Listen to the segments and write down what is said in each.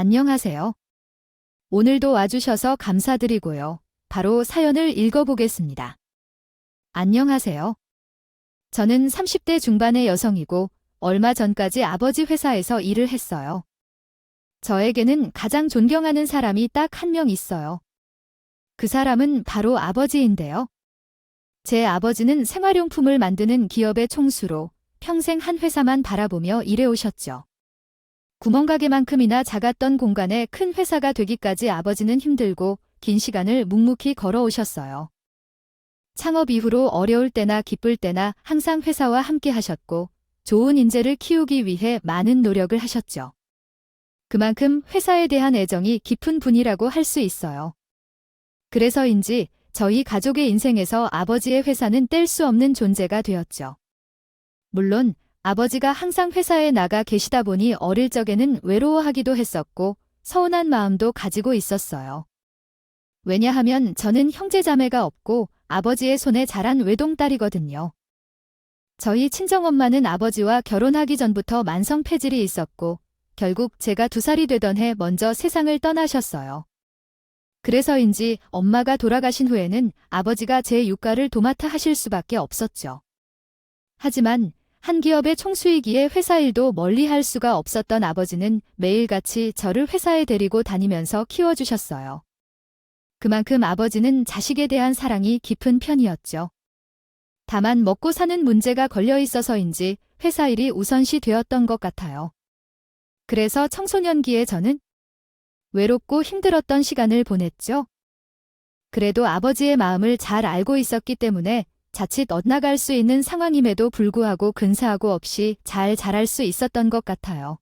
안녕하세요. 오늘도 와주셔서 감사드리고요. 바로 사연을 읽어보겠습니다. 안녕하세요. 저는 30대 중반의 여성이고 얼마 전까지 아버지 회사에서 일을 했어요. 저에게는 가장 존경하는 사람이 딱 한 명 있어요. 그 사람은 바로 아버지인데요. 제 아버지는 생활용품을 만드는 기업의 총수로 평생 한 회사만 바라보며 일해오셨죠. 구멍가게만큼이나 작았던 공간에 큰 회사가 되기까지 아버지는 힘들고 긴 시간을 묵묵히 걸어오셨어요. 창업 이후로 어려울 때나 기쁠 때나 항상 회사와 함께 하셨고 좋은 인재를 키우기 위해 많은 노력을 하셨죠. 그만큼 회사에 대한 애정이 깊은 분이라고 할 수 있어요. 그래서인지 저희 가족의 인생에서 아버지의 회사는 뗄 수 없는 존재가 되었죠. 물론 아버지가 항상 회사에 나가 계시다 보니 어릴 적에는 외로워하기도 했었고 서운한 마음도 가지고 있었어요. 왜냐하면 저는 형제자매가 없고 아버지의 손에 자란 외동딸이거든요. 저희 친정엄마는 아버지와 결혼하기 전부터 만성 폐질이 있었고 결국 제가 2살이 되던 해 먼저 세상을 떠나셨어요. 그래서인지 엄마가 돌아가신 후에는 아버지가 제 육가를 도맡아 하실 수밖에 없었죠. 하지만 한 기업의 총수이기에 회사 일도 멀리 할 수가 없었던 아버지는 매일같이 저를 회사에 데리고 다니면서 키워주셨어요. 그만큼 아버지는 자식에 대한 사랑이 깊은 편이었죠. 다만 먹고 사는 문제가 걸려 있어서인지 회사 일이 우선시 되었던 것 같아요. 그래서 청소년기에 저는 외롭고 힘들었던 시간을 보냈죠. 그래도 아버지의 마음을 잘 알고 있었기 때문에 자칫 엇나갈 수 있는 상황임에도 불구하고 근사하고 없이 잘 자랄 수 있었던 것 같아요.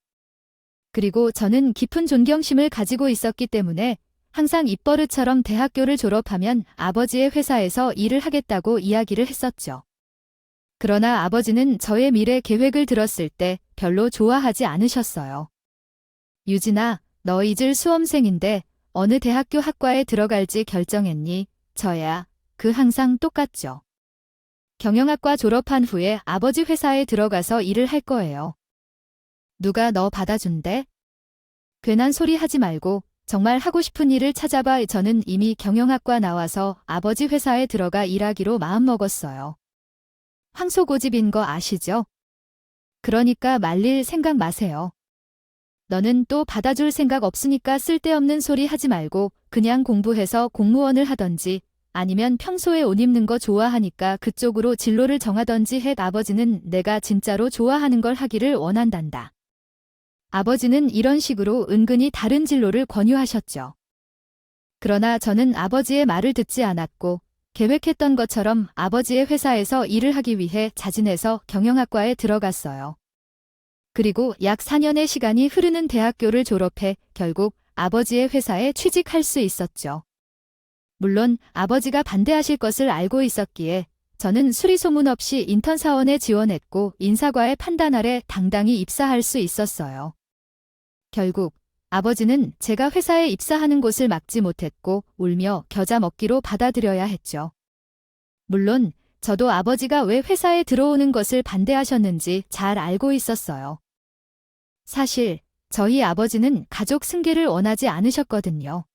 그리고 저는 깊은 존경심을 가지고 있었기 때문에 항상 입버릇처럼 대학교를 졸업하면 아버지의 회사에서 일을 하겠다고 이야기를 했었죠. 그러나 아버지는 저의 미래 계획을 들었을 때 별로 좋아하지 않으셨어요. 유진아, 너 이제 수험생인데 어느 대학교 학과에 들어갈지 결정했니? 저야 그 항상 똑같죠. 경영학과 졸업한 후에 아버지 회사에 들어가서 일을 할 거예요. 누가 너 받아준대? 괜한 소리 하지 말고 정말 하고 싶은 일을 찾아봐. 저는 이미 경영학과 나와서 아버지 회사에 들어가 일하기로 마음먹었어요. 황소고집인 거 아시죠? 그러니까 말릴 생각 마세요. 너는 또 받아줄 생각 없으니까 쓸데없는 소리 하지 말고 그냥 공부해서 공무원을 하던지 아니면 평소에 옷 입는 거 좋아하니까 그쪽으로 진로를 정하던지 해. 아버지는 내가 진짜로 좋아하는 걸 하기를 원한단다. 아버지는 이런 식으로 은근히 다른 진로를 권유하셨죠. 그러나 저는 아버지의 말을 듣지 않았고 계획했던 것처럼 아버지의 회사에서 일을 하기 위해 자진해서 경영학과에 들어갔어요. 그리고 약 4년의 시간이 흐르는 대학교를 졸업해 결국 아버지의 회사에 취직할 수 있었죠. 물론 아버지가 반대하실 것을 알고 있었기에 저는 수리소문 없이 인턴 사원에 지원했고 인사과의 판단 아래 당당히 입사할 수 있었어요. 결국 아버지는 제가 회사에 입사하는 곳을 막지 못했고 울며 겨자 먹기로 받아들여야 했죠. 물론 저도 아버지가 왜 회사에 들어오는 것을 반대하셨는지 잘 알고 있었어요. 사실 저희 아버지는 가족 승계를 원하지 않으셨거든요.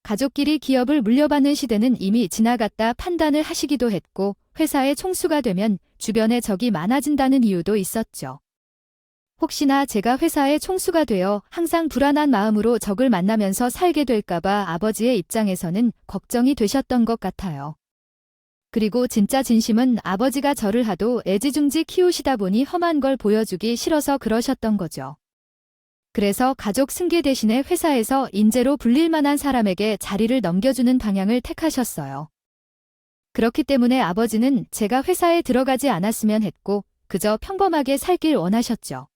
가족끼리 기업을 물려받는 시대는 이미 지나갔다 판단을 하시기도 했고 회사의 총수가 되면 주변에 적이 많아진다는 이유도 있었죠. 혹시나 제가 회사의 총수가 되어 항상 불안한 마음으로 적을 만나면서 살게 될까봐 아버지의 입장에서는 걱정이 되셨던 것 같아요. 그리고 진짜 진심은 아버지가 저를 하도 애지중지 키우시다 보니 험한 걸 보여주기 싫어서 그러셨던 거죠. 그래서 가족 승계 대신에 회사에서 인재로 불릴 만한 사람에게 자리를 넘겨주는 방향을 택하셨어요. 그렇기 때문에 아버지는 제가 회사에 들어가지 않았으면 했고 그저 평범하게 살길 원하셨죠.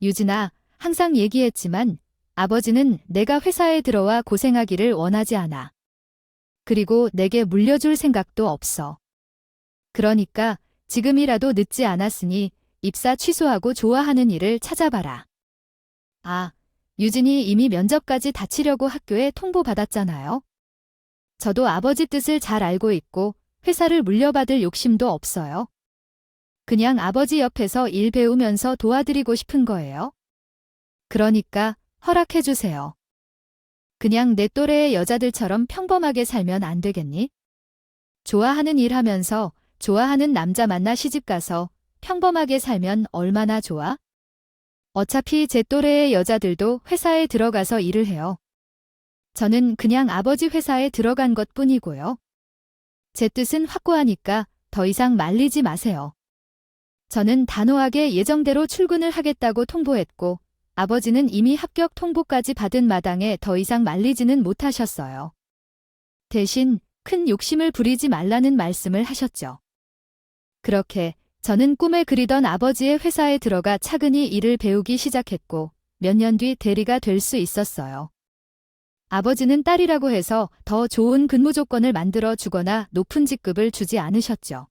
유진아, 항상 얘기했지만 아버지는 내가 회사에 들어와 고생하기를 원하지 않아. 그리고 내게 물려줄 생각도 없어. 그러니까 지금이라도 늦지 않았으니 입사 취소하고 좋아하는 일을 찾아봐라. 아, 유진이 이미 면접까지 다 치려고 학교에 통보받았잖아요. 저도 아버지 뜻을 잘 알고 있고 회사를 물려받을 욕심도 없어요. 그냥 아버지 옆에서 일 배우면서 도와드리고 싶은 거예요. 그러니까 허락해주세요. 그냥 내 또래의 여자들처럼 평범하게 살면 안 되겠니? 좋아하는 일 하면서 좋아하는 남자 만나 시집가서 평범하게 살면 얼마나 좋아? 어차피 제 또래의 여자들도 회사에 들어가서 일을 해요. 저는 그냥 아버지 회사에 들어간 것 뿐이고요. 제 뜻은 확고하니까 더 이상 말리지 마세요. 저는 단호하게 예정대로 출근을 하겠다고 통보했고, 아버지는 이미 합격 통보까지 받은 마당에 더 이상 말리지는 못하셨어요. 대신 큰 욕심을 부리지 말라는 말씀을 하셨죠. 그렇게 저는 꿈에 그리던 아버지의 회사에 들어가 차근히 일을 배우기 시작했고, 몇 년 뒤 대리가 될 수 있었어요. 아버지는 딸이라고 해서 더 좋은 근무 조건을 만들어 주거나 높은 직급을 주지 않으셨죠.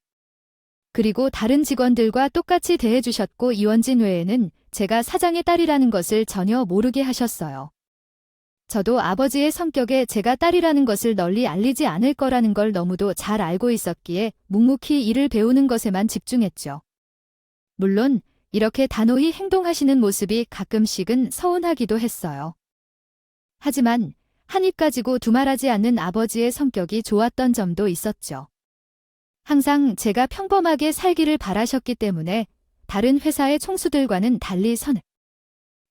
그리고 다른 직원들과 똑같이 대해주셨고, 이원진 외에는 제가 사장의 딸이라는 것을 전혀 모르게 하셨어요. 저도 아버지의 성격에 제가 딸이라는 것을 널리 알리지 않을 거라는 걸 너무도 잘 알고 있었기에 묵묵히 일을 배우는 것에만 집중했죠. 물론 이렇게 단호히 행동하시는 모습이 가끔씩은 서운하기도 했어요. 하지만 한 입 가지고 두말하지 않는 아버지의 성격이 좋았던 점도 있었죠. 항상 제가 평범하게 살기를 바라셨기 때문에 다른 회사의 총수들과는 달리 선을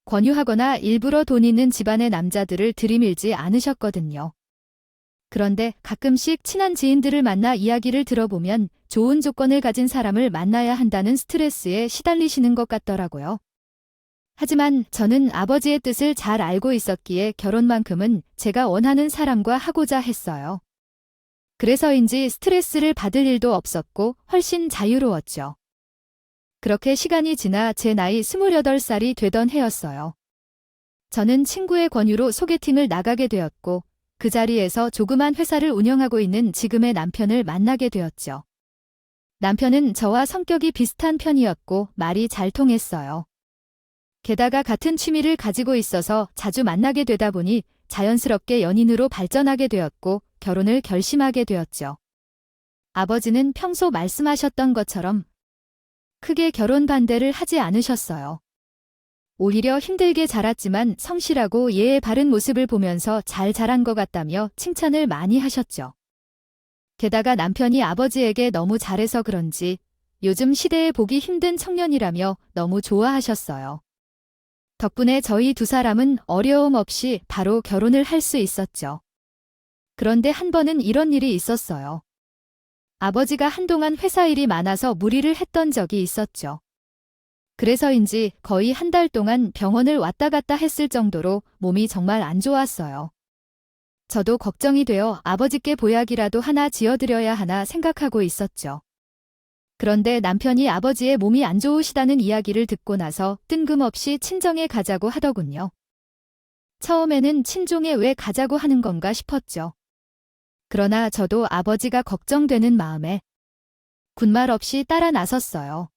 권유하거나 일부러 돈 있는 집안의 남자들을 들이밀지 않으셨거든요. 그런데 가끔씩 친한 지인들을 만나 이야기를 들어보면 좋은 조건을 가진 사람을 만나야 한다는 스트레스에 시달리시는 것 같더라고요. 하지만 저는 아버지의 뜻을 잘 알고 있었기에 결혼만큼은 제가 원하는 사람과 하고자 했어요. 그래서인지 스트레스를 받을 일도 없었고 훨씬 자유로웠죠. 그렇게 시간이 지나 제 나이 28살이 되던 해였어요. 저는 친구의 권유로 소개팅을 나가게 되었고, 그 자리에서 조그만 회사를 운영하고 있는 지금의 남편을 만나게 되었죠. 남편은 저와 성격이 비슷한 편이었고 말이 잘 통했어요. 게다가 같은 취미를 가지고 있어서 자주 만나게 되다 보니 자연스럽게 연인으로 발전하게 되었고 결혼을 결심하게 되었죠. 아버지는 평소 말씀하셨던 것처럼 크게 결혼 반대를 하지 않으셨어요. 오히려 힘들게 자랐지만 성실하고 예의 바른 모습을 보면서 잘 자란 것 같다며 칭찬을 많이 하셨죠. 게다가 남편이 아버지에게 너무 잘해서 그런지 요즘 시대에 보기 힘든 청년이라며 너무 좋아하셨어요. 덕분에 저희 두 사람은 어려움 없이 바로 결혼을 할 수 있었죠. 그런데 한 번은 이런 일이 있었어요. 아버지가 한동안 회사 일이 많아서 무리를 했던 적이 있었죠. 그래서인지 거의 한 달 동안 병원을 왔다 갔다 했을 정도로 몸이 정말 안 좋았어요. 저도 걱정이 되어 아버지께 보약이라도 하나 지어드려야 하나 생각하고 있었죠. 그런데 남편이 아버지의 몸이 안 좋으시다는 이야기를 듣고 나서 뜬금없이 친정에 가자고 하더군요. 처음에는 친종에 왜 가자고 하는 건가 싶었죠. 그러나 저도 아버지가 걱정되는 마음에 군말 없이 따라 나섰어요.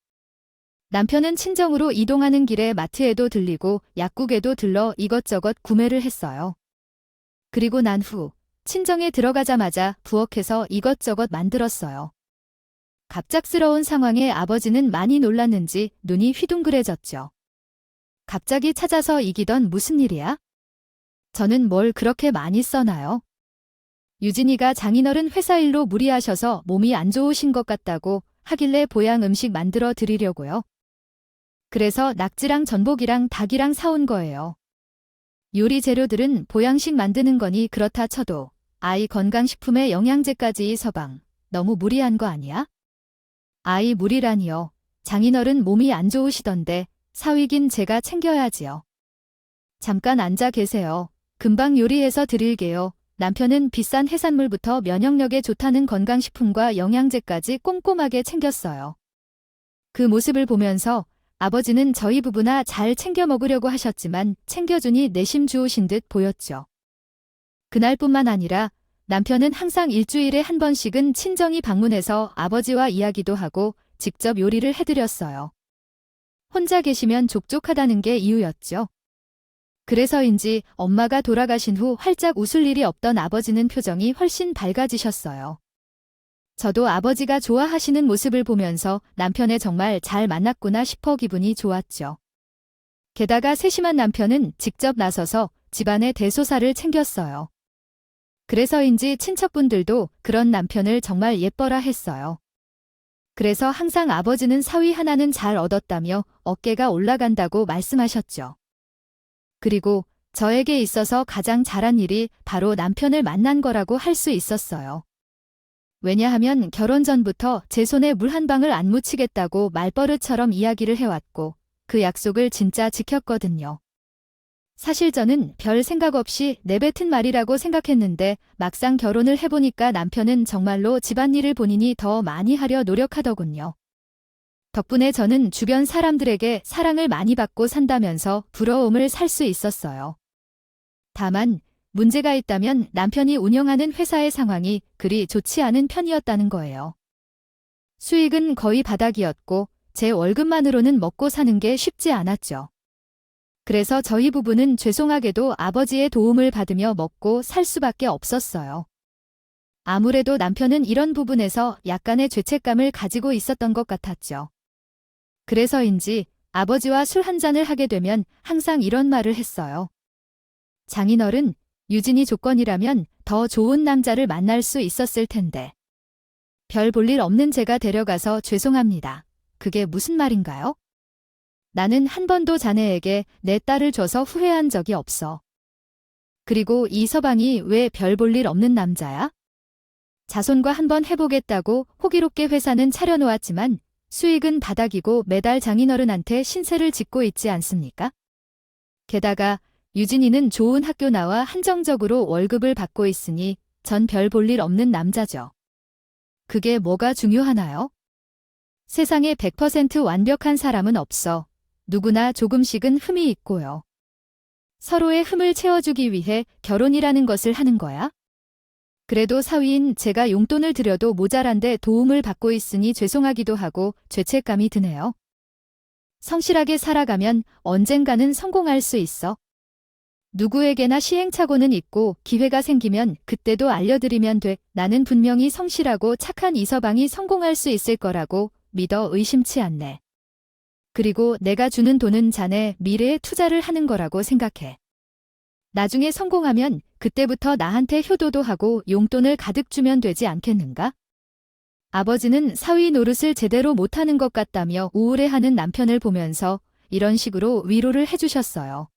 남편은 친정으로 이동하는 길에 마트에도 들리고 약국에도 들러 이것저것 구매를 했어요. 그리고 난 후 친정에 들어가자마자 부엌에서 이것저것 만들었어요. 갑작스러운 상황에 아버지는 많이 놀랐는지 눈이 휘둥그레졌죠. 갑자기 찾아서 이기던 무슨 일이야? 저는 뭘 그렇게 많이 써나요? 유진이가 장인어른 회사 일로 무리하셔서 몸이 안 좋으신 것 같다고 하길래 보양 음식 만들어 드리려고요. 그래서 낙지랑 전복이랑 닭이랑 사온 거예요. 요리 재료들은 보양식 만드는 거니 그렇다 쳐도 아이 건강식품에 영양제까지 서방 너무 무리한 거 아니야? 아이 무리라니요. 장인어른 몸이 안 좋으시던데 사위긴 제가 챙겨야지요. 잠깐 앉아 계세요. 금방 요리해서 드릴게요. 남편은 비싼 해산물부터 면역력에 좋다는 건강식품과 영양제까지 꼼꼼하게 챙겼어요. 그 모습을 보면서 아버지는 저희 부부나 잘 챙겨 먹으려고 하셨지만 챙겨주니 내심 좋으신 듯 보였죠. 그날뿐만 아니라 남편은 항상 일주일에 한 번씩은 친정이 방문해서 아버지와 이야기도 하고 직접 요리를 해드렸어요. 혼자 계시면 족족하다는 게 이유였죠. 그래서인지 엄마가 돌아가신 후 활짝 웃을 일이 없던 아버지는 표정이 훨씬 밝아지셨어요. 저도 아버지가 좋아하시는 모습을 보면서 남편을 정말 잘 만났구나 싶어 기분이 좋았죠. 게다가 세심한 남편은 직접 나서서 집안의 대소사를 챙겼어요. 그래서인지 친척분들도 그런 남편을 정말 예뻐라 했어요. 그래서 항상 아버지는 사위 하나는 잘 얻었다며 어깨가 올라간다고 말씀하셨죠. 그리고 저에게 있어서 가장 잘한 일이 바로 남편을 만난 거라고 할 수 있었어요. 왜냐하면 결혼 전부터 제 손에 물 한 방울 안 묻히겠다고 말버릇처럼 이야기를 해왔고 그 약속을 진짜 지켰거든요. 사실 저는 별 생각 없이 내뱉은 말이라고 생각했는데 막상 결혼을 해보니까 남편은 정말로 집안일을 본인이 더 많이 하려 노력하더군요. 덕분에 저는 주변 사람들에게 사랑을 많이 받고 산다면서 부러움을 살 수 있었어요. 다만 문제가 있다면 남편이 운영하는 회사의 상황이 그리 좋지 않은 편이었다는 거예요. 수익은 거의 바닥이었고 제 월급만으로는 먹고 사는 게 쉽지 않았죠. 그래서 저희 부부는 죄송하게도 아버지의 도움을 받으며 먹고 살 수밖에 없었어요. 아무래도 남편은 이런 부분에서 약간의 죄책감을 가지고 있었던 것 같았죠. 그래서인지 아버지와 술 한 잔을 하게 되면 항상 이런 말을 했어요. 장인어른, 유진이 조건이라면 더 좋은 남자를 만날 수 있었을 텐데. 별 볼 일 없는 제가 데려가서 죄송합니다. 그게 무슨 말인가요? 나는 한 번도 자네에게 내 딸을 줘서 후회한 적이 없어. 그리고 이 서방이 왜 별 볼 일 없는 남자야? 자손과 한번 해보겠다고 호기롭게 회사는 차려놓았지만 수익은 바닥이고 매달 장인어른한테 신세를 짓고 있지 않습니까? 게다가 유진이는 좋은 학교 나와 한정적으로 월급을 받고 있으니 전 별 볼 일 없는 남자죠. 그게 뭐가 중요하나요? 세상에 100% 완벽한 사람은 없어. 누구나 조금씩은 흠이 있고요. 서로의 흠을 채워주기 위해 결혼이라는 것을 하는 거야? 그래도 사위인 제가 용돈을 드려도 모자란데 도움을 받고 있으니 죄송하기도 하고 죄책감이 드네요. 성실하게 살아가면 언젠가는 성공할 수 있어. 누구에게나 시행착오는 있고 기회가 생기면 그때도 알려드리면 돼. 나는 분명히 성실하고 착한 이서방이 성공할 수 있을 거라고 믿어 의심치 않네. 그리고 내가 주는 돈은 자네 미래에 투자를 하는 거라고 생각해. 나중에 성공하면 그때부터 나한테 효도도 하고 용돈을 가득 주면 되지 않겠는가? 아버지는 사위 노릇을 제대로 못하는 것 같다며 우울해하는 남편을 보면서 이런 식으로 위로를 해주셨어요.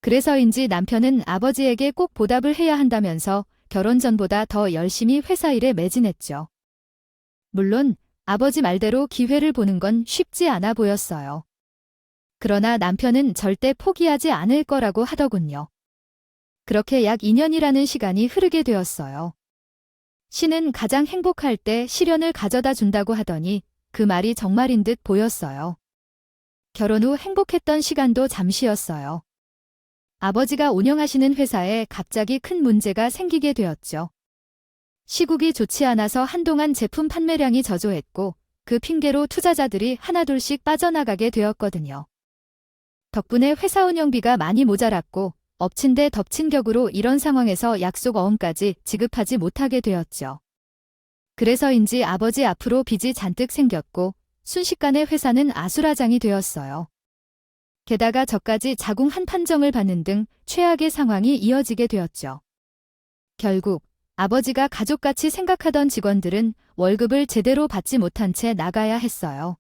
그래서인지 남편은 아버지에게 꼭 보답을 해야 한다면서 결혼 전보다 더 열심히 회사 일에 매진했죠. 물론 아버지 말대로 기회를 보는 건 쉽지 않아 보였어요. 그러나 남편은 절대 포기하지 않을 거라고 하더군요. 그렇게 약 2년이라는 시간이 흐르게 되었어요. 신은 가장 행복할 때 시련을 가져다 준다고 하더니 그 말이 정말인 듯 보였어요. 결혼 후 행복했던 시간도 잠시였어요. 아버지가 운영하시는 회사에 갑자기 큰 문제가 생기게 되었죠. 시국이 좋지 않아서 한동안 제품 판매량이 저조했고 그 핑계로 투자자들이 하나둘씩 빠져나가게 되었거든요. 덕분에 회사 운영비가 많이 모자랐고 엎친 데 덮친 격으로 이런 상황에서 약속 어음까지 지급하지 못하게 되었죠. 그래서인지 아버지 앞으로 빚이 잔뜩 생겼고 순식간에 회사는 아수라장이 되었어요. 게다가 저까지 자궁 한 판정을 받는 등 최악의 상황이 이어지게 되었죠. 결국 아버지가 가족같이 생각하던 직원들은 월급을 제대로 받지 못한 채 나가야 했어요.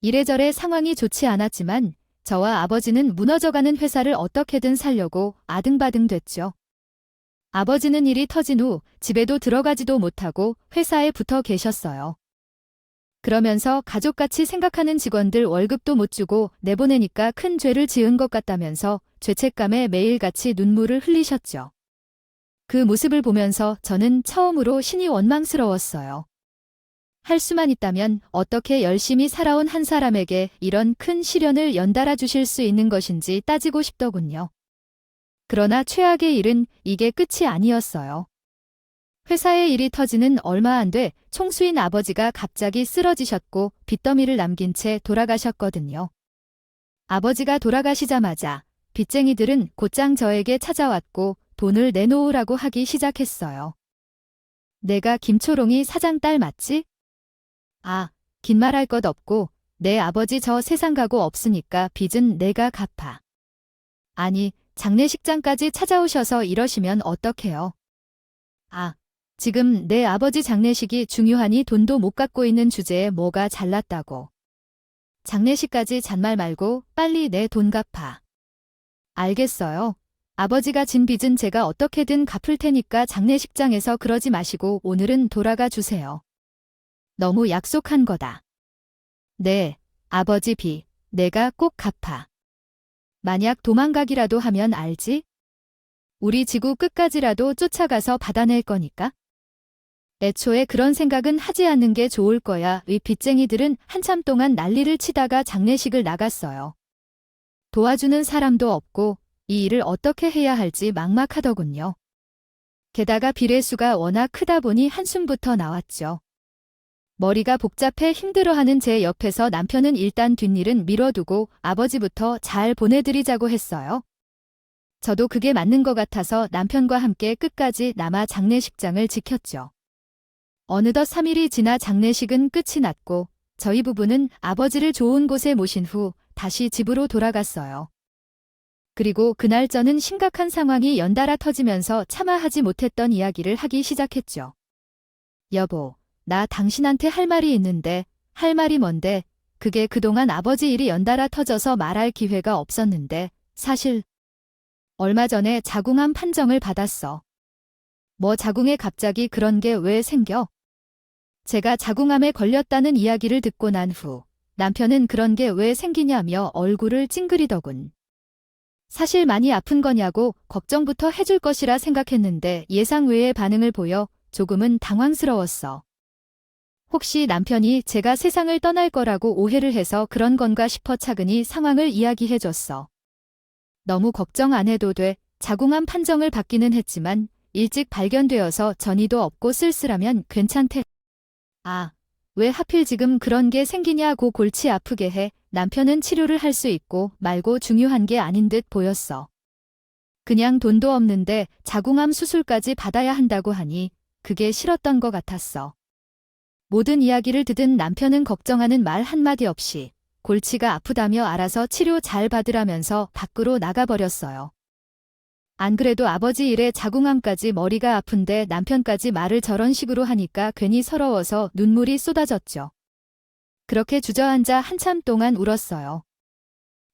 이래저래 상황이 좋지 않았지만 저와 아버지는 무너져가는 회사를 어떻게든 살려고 아등바등 됐죠. 아버지는 일이 터진 후 집에도 들어가지도 못하고 회사에 붙어 계셨어요. 그러면서 가족같이 생각하는 직원들 월급도 못 주고 내보내니까 큰 죄를 지은 것 같다면서 죄책감에 매일같이 눈물을 흘리셨죠. 그 모습을 보면서 저는 처음으로 신이 원망스러웠어요. 할 수만 있다면 어떻게 열심히 살아온 한 사람에게 이런 큰 시련을 연달아 주실 수 있는 것인지 따지고 싶더군요. 그러나 최악의 일은 이게 끝이 아니었어요. 회사의 일이 터지는 얼마 안 돼 총수인 아버지가 갑자기 쓰러지셨고 빚더미를 남긴 채 돌아가셨거든요. 아버지가 돌아가시자마자 빚쟁이들은 곧장 저에게 찾아왔고 돈을 내놓으라고 하기 시작했어요. 내가 김초롱이 사장 딸 맞지? 아, 긴 말 할 것 없고 내 아버지 저 세상 가고 없으니까 빚은 내가 갚아. 아니, 장례식장까지 찾아오셔서 이러시면 어떡해요? 아, 지금 내 아버지 장례식이 중요하니 돈도 못 갖고 있는 주제에 뭐가 잘났다고. 장례식까지 잔말 말고 빨리 내 돈 갚아. 알겠어요. 아버지가 진 빚은 제가 어떻게든 갚을 테니까 장례식장에서 그러지 마시고 오늘은 돌아가 주세요. 너무 약속한 거다. 네, 아버지 빚, 내가 꼭 갚아. 만약 도망가기라도 하면 알지? 우리 지구 끝까지라도 쫓아가서 받아낼 거니까. 애초에 그런 생각은 하지 않는 게 좋을 거야. 이 빚쟁이들은 한참 동안 난리를 치다가 장례식을 나갔어요. 도와주는 사람도 없고 이 일을 어떻게 해야 할지 막막하더군요. 게다가 비례수가 워낙 크다 보니 한숨부터 나왔죠. 머리가 복잡해 힘들어하는 제 옆에서 남편은 일단 뒷일은 미뤄두고 아버지부터 잘 보내드리자고 했어요. 저도 그게 맞는 것 같아서 남편과 함께 끝까지 남아 장례식장을 지켰죠. 어느덧 3일이 지나 장례식은 끝이 났고 저희 부부는 아버지를 좋은 곳에 모신 후 다시 집으로 돌아갔어요. 그리고 그날 저는 심각한 상황이 연달아 터지면서 차마 하지 못했던 이야기를 하기 시작했죠. 여보, 나 당신한테 할 말이 있는데, 할 말이 뭔데? 그게 그동안 아버지 일이 연달아 터져서 말할 기회가 없었는데, 사실 얼마 전에 자궁암 판정을 받았어. 뭐 자궁에 갑자기 그런 게 왜 생겨? 제가 자궁암에 걸렸다는 이야기를 듣고 난 후 남편은 그런 게 왜 생기냐며 얼굴을 찡그리더군. 사실 많이 아픈 거냐고 걱정부터 해줄 것이라 생각했는데 예상 외의 반응을 보여 조금은 당황스러웠어. 혹시 남편이 제가 세상을 떠날 거라고 오해를 해서 그런 건가 싶어 차근히 상황을 이야기해줬어. 너무 걱정 안 해도 돼. 자궁암 판정을 받기는 했지만 일찍 발견되어서 전이도 없고 쓸쓸하면 괜찮대. 아, 왜 하필 지금 그런 게 생기냐고 골치 아프게 해. 남편은 치료를 할 수 있고 말고 중요한 게 아닌 듯 보였어. 그냥 돈도 없는데 자궁암 수술까지 받아야 한다고 하니 그게 싫었던 것 같았어. 모든 이야기를 듣은 남편은 걱정하는 말 한마디 없이 골치가 아프다며 알아서 치료 잘 받으라면서 밖으로 나가버렸어요. 안 그래도 아버지 일에 자궁암까지 머리가 아픈데 남편까지 말을 저런 식으로 하니까 괜히 서러워서 눈물이 쏟아졌죠. 그렇게 주저앉아 한참 동안 울었어요.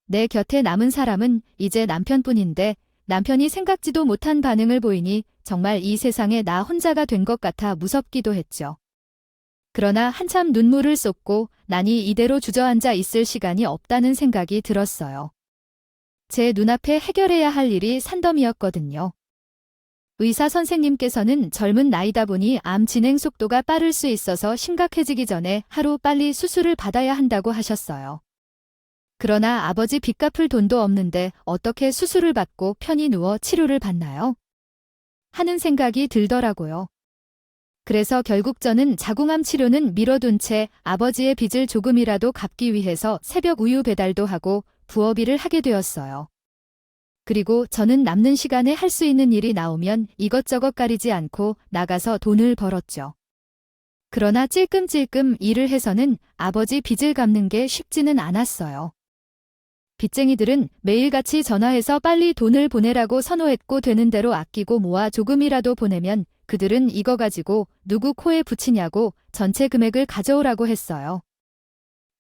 내 곁에 남은 사람은 이제 남편뿐인데 남편이 생각지도 못한 반응을 보이니 정말 이 세상에 나 혼자가 된 것 같아 무섭기도 했죠. 그러나 한참 눈물을 쏟고 나니 이대로 주저앉아 있을 시간이 없다는 생각이 들었어요. 제 눈앞에 해결해야 할 일이 산더미였거든요. 의사 선생님께서는 젊은 나이다 보니 암 진행 속도가 빠를 수 있어서 심각해지기 전에 하루 빨리 수술을 받아야 한다고 하셨어요. 그러나 아버지 빚 갚을 돈도 없는데 어떻게 수술을 받고 편히 누워 치료를 받나요? 하는 생각이 들더라고요. 그래서 결국 저는 자궁암 치료는 미뤄둔 채 아버지의 빚을 조금이라도 갚기 위해서 새벽 우유 배달도 하고 부업일을 하게 되었어요. 그리고 저는 남는 시간에 할 수 있는 일이 나오면 이것저것 가리지 않고 나가서 돈을 벌었죠. 그러나 찔끔찔끔 일을 해서는 아버지 빚을 갚는 게 쉽지는 않았어요. 빚쟁이들은 매일같이 전화해서 빨리 돈을 보내라고 선호했고 되는 대로 아끼고 모아 조금이라도 보내면 그들은 이거 가지고 누구 코에 붙이냐고 전체 금액을 가져오라고 했어요.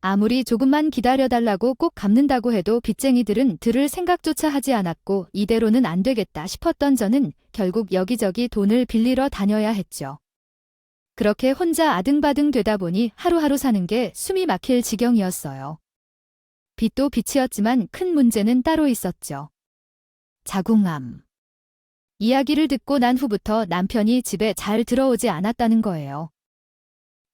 아무리 조금만 기다려달라고 꼭 갚는다고 해도 빚쟁이들은 들을 생각조차 하지 않았고 이대로는 안 되겠다 싶었던 저는 결국 여기저기 돈을 빌리러 다녀야 했죠. 그렇게 혼자 아등바등 되다 보니 하루하루 사는 게 숨이 막힐 지경이었어요. 빚도 빚이었지만 큰 문제는 따로 있었죠. 자궁암. 이야기를 듣고 난 후부터 남편이 집에 잘 들어오지 않았다는 거예요.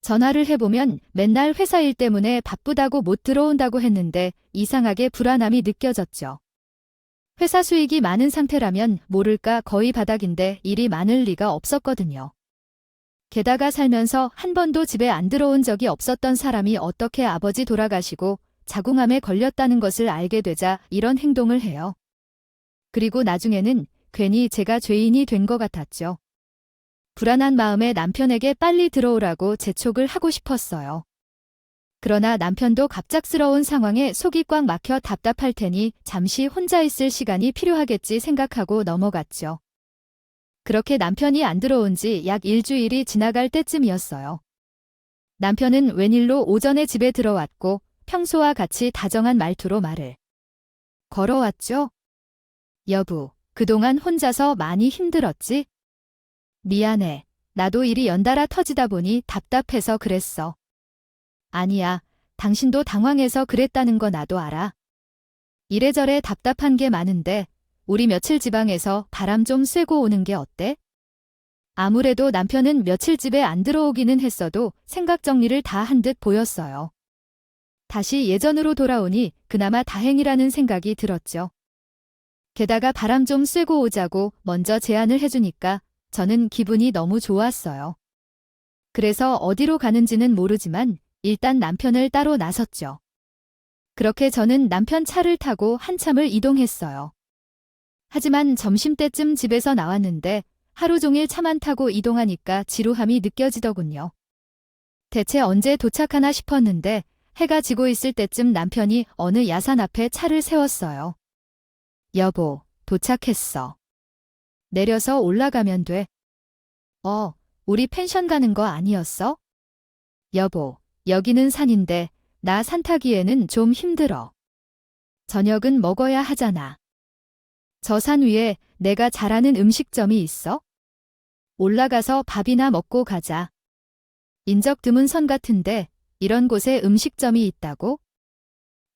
전화를 해보면 맨날 회사 일 때문에 바쁘다고 못 들어온다고 했는데 이상하게 불안함이 느껴졌죠. 회사 수익이 많은 상태라면 모를까 거의 바닥인데 일이 많을 리가 없었거든요. 게다가 살면서 한 번도 집에 안 들어온 적이 없었던 사람이 어떻게 아버지 돌아가시고 자궁암에 걸렸다는 것을 알게 되자 이런 행동을 해요. 그리고 나중에는 괜히 제가 죄인이 된 것 같았죠. 불안한 마음에 남편에게 빨리 들어오라고 재촉을 하고 싶었어요. 그러나 남편도 갑작스러운 상황에 속이 꽉 막혀 답답할 테니 잠시 혼자 있을 시간이 필요하겠지 생각하고 넘어갔죠. 그렇게 남편이 안 들어온 지 약 일주일이 지나갈 때쯤이었어요. 남편은 웬일로 오전에 집에 들어왔고 평소와 같이 다정한 말투로 말을 걸어왔죠. 여보, 그동안 혼자서 많이 힘들었지? 미안해. 나도 일이 연달아 터지다 보니 답답해서 그랬어. 아니야. 당신도 당황해서 그랬다는 거 나도 알아. 이래저래 답답한 게 많은데 우리 며칠 지방에서 바람 좀 쐬고 오는 게 어때? 아무래도 남편은 며칠 집에 안 들어오기는 했어도 생각 정리를 다 한 듯 보였어요. 다시 예전으로 돌아오니 그나마 다행이라는 생각이 들었죠. 게다가 바람 좀 쐬고 오자고 먼저 제안을 해주니까 저는 기분이 너무 좋았어요. 그래서 어디로 가는지는 모르지만 일단 남편을 따로 나섰죠. 그렇게 저는 남편 차를 타고 한참을 이동했어요. 하지만 점심때쯤 집에서 나왔는데 하루 종일 차만 타고 이동하니까 지루함이 느껴지더군요. 대체 언제 도착하나 싶었는데 해가 지고 있을 때쯤 남편이 어느 야산 앞에 차를 세웠어요. 여보, 도착했어. 내려서 올라가면 돼. 우리 펜션 가는 거 아니었어? 여보, 여기는 산인데 나 산 타기에는 좀 힘들어. 저녁은 먹어야 하잖아. 저 산 위에 내가 잘하는 음식점이 있어? 올라가서 밥이나 먹고 가자. 인적 드문 선 같은데 이런 곳에 음식점이 있다고?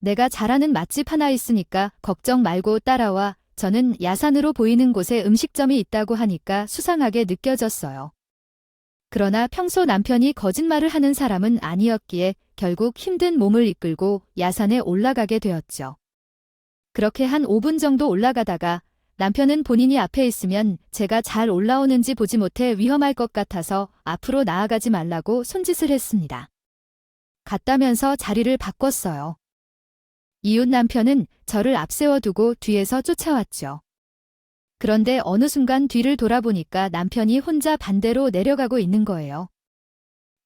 내가 잘하는 맛집 하나 있으니까 걱정 말고 따라와. 저는 야산으로 보이는 곳에 음식점이 있다고 하니까 수상하게 느껴졌어요. 그러나 평소 남편이 거짓말을 하는 사람은 아니었기에 결국 힘든 몸을 이끌고 야산에 올라가게 되었죠. 그렇게 한 5분 정도 올라가다가 남편은 본인이 앞에 있으면 제가 잘 올라오는지 보지 못해 위험할 것 같아서 앞으로 나아가지 말라고 손짓을 했습니다. 갔다면서 자리를 바꿨어요. 이웃 남편은 저를 앞세워두고 뒤에서 쫓아왔죠. 그런데 어느 순간 뒤를 돌아보니까 남편이 혼자 반대로 내려가고 있는 거예요.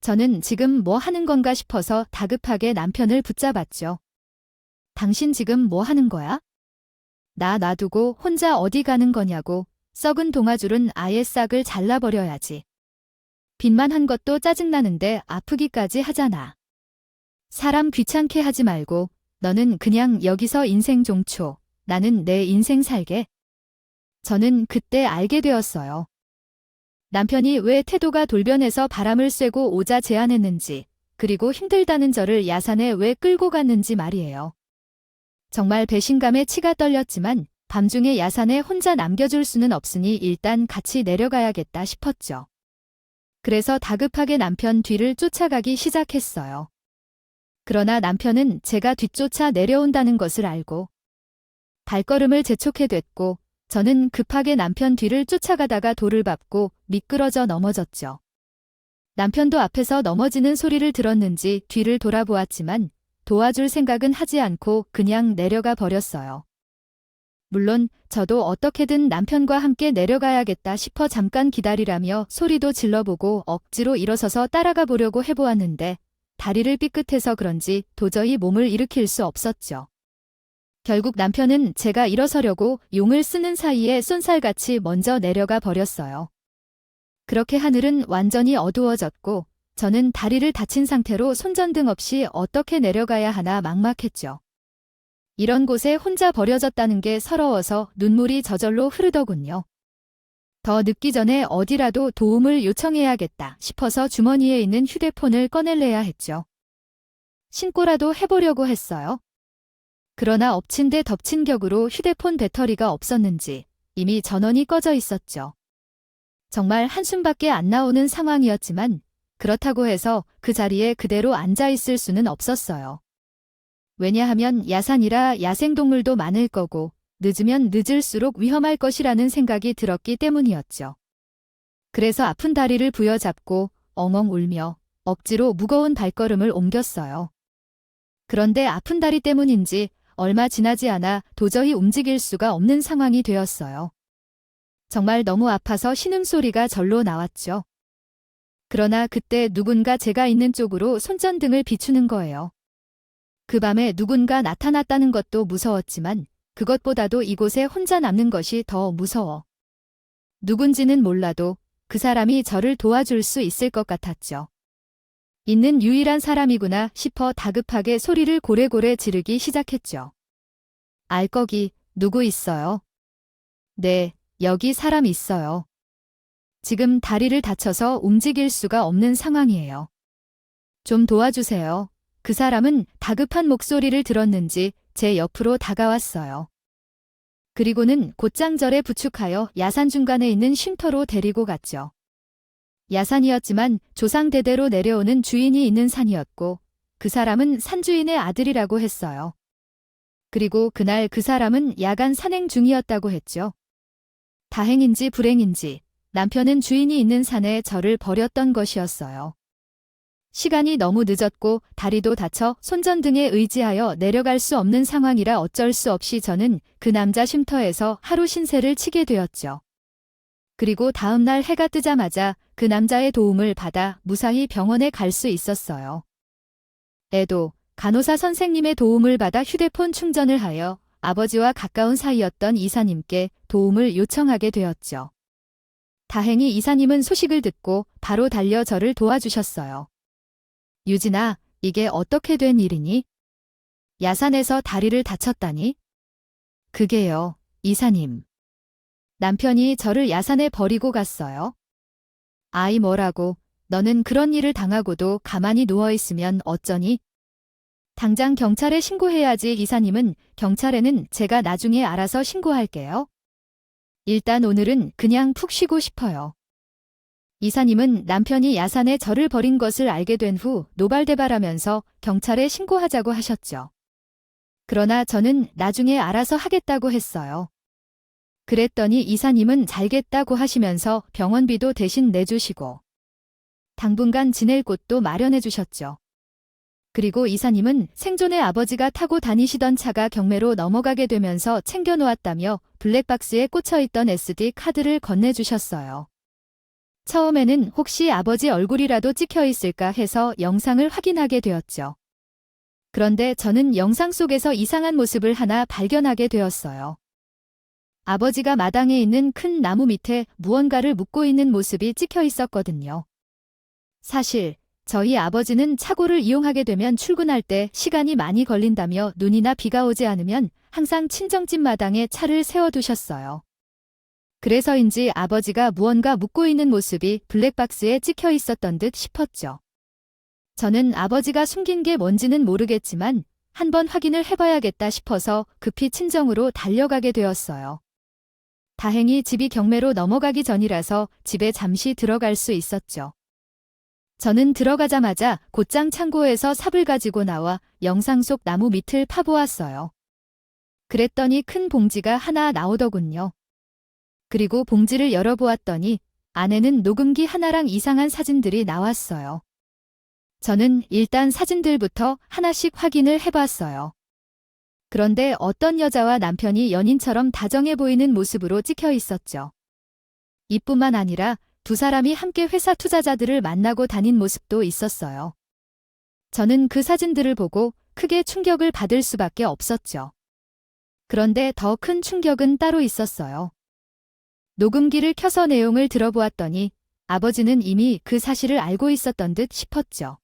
저는 지금 뭐 하는 건가 싶어서 다급하게 남편을 붙잡았죠. 당신 지금 뭐 하는 거야? 나 놔두고 혼자 어디 가는 거냐고. 썩은 동아줄은 아예 싹을 잘라버려야지. 빚만 한 것도 짜증나는데 아프기까지 하잖아. 사람 귀찮게 하지 말고 너는 그냥 여기서 인생 종초, 나는 내 인생 살게. 저는 그때 알게 되었어요. 남편이 왜 태도가 돌변해서 바람을 쐬고 오자 제안했는지, 그리고 힘들다는 저를 야산에 왜 끌고 갔는지 말이에요. 정말 배신감에 치가 떨렸지만 밤중에 야산에 혼자 남겨줄 수는 없으니 일단 같이 내려가야겠다 싶었죠. 그래서 다급하게 남편 뒤를 쫓아가기 시작했어요. 그러나 남편은 제가 뒤쫓아 내려온다는 것을 알고 발걸음을 재촉해 댔고 저는 급하게 남편 뒤를 쫓아가다가 돌을 밟고 미끄러져 넘어졌죠. 남편도 앞에서 넘어지는 소리를 들었는지 뒤를 돌아보았지만 도와줄 생각은 하지 않고 그냥 내려가 버렸어요. 물론 저도 어떻게든 남편과 함께 내려가야겠다 싶어 잠깐 기다리라며 소리도 질러보고 억지로 일어서서 따라가 보려고 해보았는데 다리를 삐끗해서 그런지 도저히 몸을 일으킬 수 없었죠. 결국 남편은 제가 일어서려고 용을 쓰는 사이에 쏜살같이 먼저 내려가 버렸어요. 그렇게 하늘은 완전히 어두워졌고 저는 다리를 다친 상태로 손전등 없이 어떻게 내려가야 하나 막막했죠. 이런 곳에 혼자 버려졌다는 게 서러워서 눈물이 저절로 흐르더군요. 더 늦기 전에 어디라도 도움을 요청해야겠다 싶어서 주머니에 있는 휴대폰을 꺼낼래야 했죠. 신고라도 해보려고 했어요. 그러나 엎친 데 덮친 격으로 휴대폰 배터리가 없었는지 이미 전원이 꺼져 있었죠. 정말 한숨밖에 안 나오는 상황이었지만 그렇다고 해서 그 자리에 그대로 앉아 있을 수는 없었어요. 왜냐하면 야산이라 야생동물도 많을 거고 늦으면 늦을수록 위험할 것이라는 생각이 들었기 때문이었죠. 그래서 아픈 다리를 부여잡고 엉엉 울며 억지로 무거운 발걸음을 옮겼어요. 그런데 아픈 다리 때문인지 얼마 지나지 않아 도저히 움직일 수가 없는 상황이 되었어요. 정말 너무 아파서 신음소리가 절로 나왔죠. 그러나 그때 누군가 제가 있는 쪽으로 손전등을 비추는 거예요. 그 밤에 누군가 나타났다는 것도 무서웠지만 그것보다도 이곳에 혼자 남는 것이 더 무서워. 누군지는 몰라도 그 사람이 저를 도와줄 수 있을 것 같았죠. 있는 유일한 사람이구나 싶어 다급하게 소리를 고래고래 지르기 시작했죠. 알거기, 누구 있어요? 네, 여기 사람 있어요. 지금 다리를 다쳐서 움직일 수가 없는 상황이에요. 좀 도와주세요. 그 사람은 다급한 목소리를 들었는지 제 옆으로 다가왔어요. 그리고는 곧장절에 부축하여 야산 중간에 있는 쉼터로 데리고 갔죠. 야산이었지만 조상대대로 내려오는 주인이 있는 산이었고 그 사람은 산주인의 아들이라고 했어요. 그리고 그날 그 사람은 야간 산행 중이었다고 했죠. 다행인지 불행인지 남편은 주인이 있는 산에 저를 버렸던 것이었어요. 시간이 너무 늦었고 다리도 다쳐 손전등에 의지하여 내려갈 수 없는 상황이라 어쩔 수 없이 저는 그 남자 쉼터에서 하루 신세를 치게 되었죠. 그리고 다음 날 해가 뜨자마자 그 남자의 도움을 받아 무사히 병원에 갈 수 있었어요. 애도 간호사 선생님의 도움을 받아 휴대폰 충전을 하여 아버지와 가까운 사이였던 이사님께 도움을 요청하게 되었죠. 다행히 이사님은 소식을 듣고 바로 달려 저를 도와주셨어요. 유진아, 이게 어떻게 된 일이니? 야산에서 다리를 다쳤다니? 그게요, 이사님. 남편이 저를 야산에 버리고 갔어요. 아이 뭐라고, 너는 그런 일을 당하고도 가만히 누워있으면 어쩌니? 당장 경찰에 신고해야지. 이사님은 경찰에는 제가 나중에 알아서 신고할게요. 일단 오늘은 그냥 푹 쉬고 싶어요. 이사님은 남편이 야산에 저를 버린 것을 알게 된 후 노발대발하면서 경찰에 신고하자고 하셨죠. 그러나 저는 나중에 알아서 하겠다고 했어요. 그랬더니 이사님은 잘겠다고 하시면서 병원비도 대신 내주시고 당분간 지낼 곳도 마련해 주셨죠. 그리고 이사님은 생존의 아버지가 타고 다니시던 차가 경매로 넘어가게 되면서 챙겨놓았다며 블랙박스에 꽂혀있던 SD 카드를 건네주셨어요. 처음에는 혹시 아버지 얼굴이라도 찍혀있을까 해서 영상을 확인하게 되었죠. 그런데 저는 영상 속에서 이상한 모습을 하나 발견하게 되었어요. 아버지가 마당에 있는 큰 나무 밑에 무언가를 묻고 있는 모습이 찍혀 있었거든요. 사실 저희 아버지는 차고를 이용하게 되면 출근할 때 시간이 많이 걸린다며 눈이나 비가 오지 않으면 항상 친정집 마당에 차를 세워두셨어요. 그래서인지 아버지가 무언가 묻고 있는 모습이 블랙박스에 찍혀 있었던 듯 싶었죠. 저는 아버지가 숨긴 게 뭔지는 모르겠지만 한번 확인을 해봐야겠다 싶어서 급히 친정으로 달려가게 되었어요. 다행히 집이 경매로 넘어가기 전이라서 집에 잠시 들어갈 수 있었죠. 저는 들어가자마자 곧장 창고에서 삽을 가지고 나와 영상 속 나무 밑을 파보았어요. 그랬더니 큰 봉지가 하나 나오더군요. 그리고 봉지를 열어보았더니 안에는 녹음기 하나랑 이상한 사진들이 나왔어요. 저는 일단 사진들부터 하나씩 확인을 해봤어요. 그런데 어떤 여자와 남편이 연인처럼 다정해 보이는 모습으로 찍혀 있었죠. 이뿐만 아니라 두 사람이 함께 회사 투자자들을 만나고 다닌 모습도 있었어요. 저는 그 사진들을 보고 크게 충격을 받을 수밖에 없었죠. 그런데 더 큰 충격은 따로 있었어요. 녹음기를 켜서 내용을 들어보았더니 아버지는 이미 그 사실을 알고 있었던 듯 싶었죠.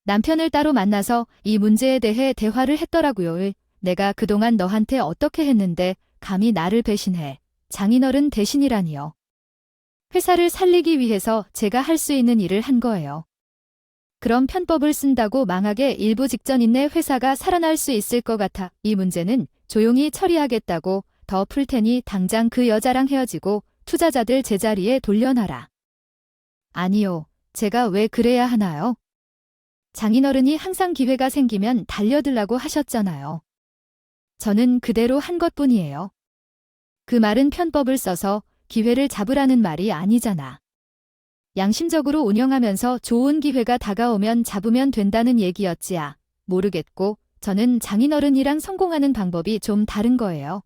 남편을 따로 만나서 이 문제에 대해 대화를 했더라고요. 내가 그동안 너한테 어떻게 했는데 감히 나를 배신해. 장인어른 대신이라니요. 회사를 살리기 위해서 제가 할 수 있는 일을 한 거예요. 그런 편법을 쓴다고 망하게 일부 직전 인내 회사가 살아날 수 있을 것 같아 이 문제는 조용히 처리하겠다고 더 풀 테니 당장 그 여자랑 헤어지고 투자자들 제자리에 돌려놔라. 아니요. 제가 왜 그래야 하나요? 장인어른이 항상 기회가 생기면 달려들라고 하셨잖아요. 저는 그대로 한 것뿐이에요. 그 말은 편법을 써서 기회를 잡으라는 말이 아니잖아. 양심적으로 운영하면서 좋은 기회가 다가오면 잡으면 된다는 얘기였지야. 모르겠고 저는 장인어른이랑 성공하는 방법이 좀 다른 거예요.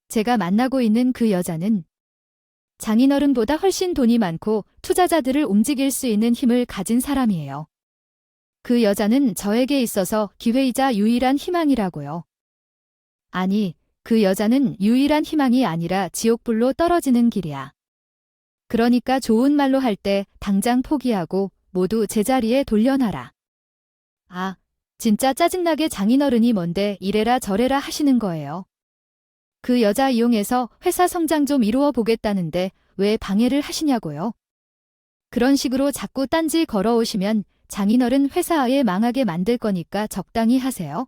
제가 만나고 있는 그 여자는 장인어른보다 훨씬 돈이 많고 투자자들을 움직일 수 있는 힘을 가진 사람이에요. 그 여자는 저에게 있어서 기회이자 유일한 희망이라고요. 아니, 그 여자는 유일한 희망이 아니라 지옥불로 떨어지는 길이야. 그러니까 좋은 말로 할 때 당장 포기하고 모두 제자리에 돌려놔라. 아, 진짜 짜증나게 장인어른이 뭔데 이래라 저래라 하시는 거예요. 그 여자 이용해서 회사 성장 좀 이루어 보겠다는데 왜 방해를 하시냐고요. 그런 식으로 자꾸 딴지 걸어오시면 장인어른 회사 아예 망하게 만들 거니까 적당히 하세요.